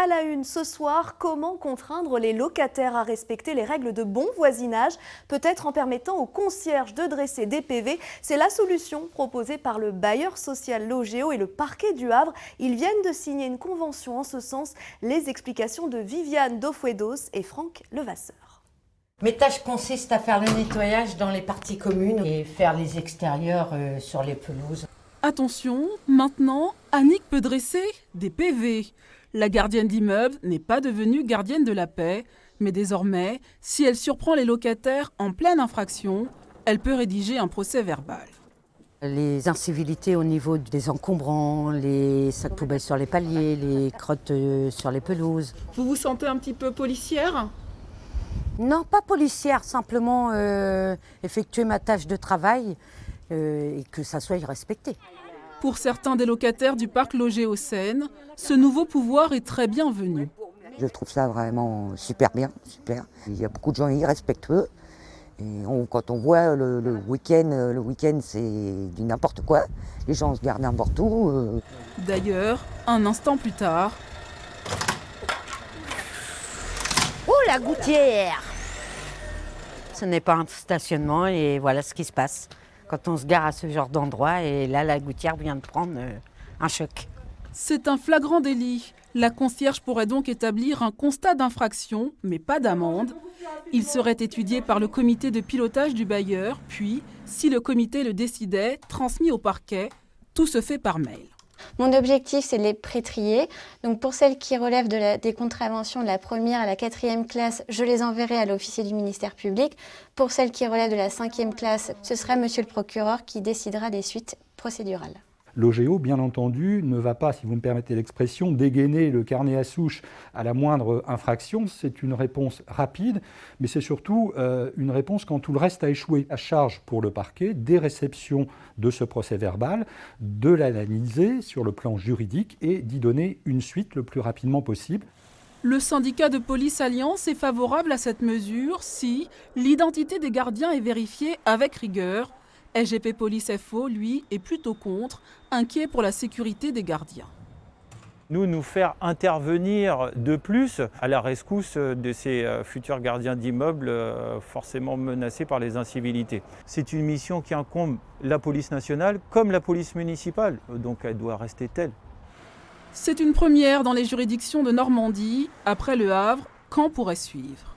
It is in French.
À la une ce soir, comment contraindre les locataires à respecter les règles de bon voisinage, peut-être en permettant aux concierges de dresser des PV. C'est la solution proposée par le bailleur social Logéo et le parquet du Havre. Ils viennent de signer une convention en ce sens. Les explications de Viviane Dofuedos et Franck Levasseur. Mes tâches consistent à faire le nettoyage dans les parties communes et faire les extérieurs sur les pelouses. Attention, maintenant, Annick peut dresser des PV. La gardienne d'immeuble n'est pas devenue gardienne de la paix, mais désormais, si elle surprend les locataires en pleine infraction, elle peut rédiger un procès-verbal. Les incivilités au niveau des encombrants, les sacs poubelles sur les paliers, les crottes sur les pelouses. Vous vous sentez un petit peu policière ? Non, pas policière, simplement effectuer ma tâche de travail et que ça soit respecté. Pour certains des locataires du parc Logéo Seine, ce nouveau pouvoir est très bienvenu. Je trouve ça vraiment super bien, super. Il y a beaucoup de gens irrespectueux. Et quand on voit le week-end c'est du n'importe quoi. Les gens se gardent n'importe où. D'ailleurs, un instant plus tard... Oh la gouttière! Ce n'est pas un stationnement et voilà ce qui se passe quand on se gare à ce genre d'endroit. Et là, la gouttière vient de prendre un choc. C'est un flagrant délit. La concierge pourrait donc établir un constat d'infraction, mais pas d'amende. Il serait étudié par le comité de pilotage du bailleur, puis, si le comité le décidait, transmis au parquet. Tout se fait par mail. Mon objectif, c'est de les pré-trier. Donc pour celles qui relèvent des contraventions de la première à la 4e classe, je les enverrai à l'officier du ministère public. Pour celles qui relèvent de la 5e classe, ce sera monsieur le procureur qui décidera des suites procédurales. Logéo, bien entendu, ne va pas, si vous me permettez l'expression, dégainer le carnet à souche à la moindre infraction. C'est une réponse rapide, mais c'est surtout une réponse quand tout le reste a échoué. À charge pour le parquet des réceptions de ce procès-verbal, de l'analyser sur le plan juridique et d'y donner une suite le plus rapidement possible. Le syndicat de police Alliance est favorable à cette mesure si l'identité des gardiens est vérifiée avec rigueur. SGP Police FO, lui, est plutôt contre, inquiet pour la sécurité des gardiens. Nous faire intervenir de plus à la rescousse de ces futurs gardiens d'immeubles forcément menacés par les incivilités. C'est une mission qui incombe la police nationale comme la police municipale, donc elle doit rester telle. C'est une première dans les juridictions de Normandie. Après Le Havre, Caen pourrait suivre.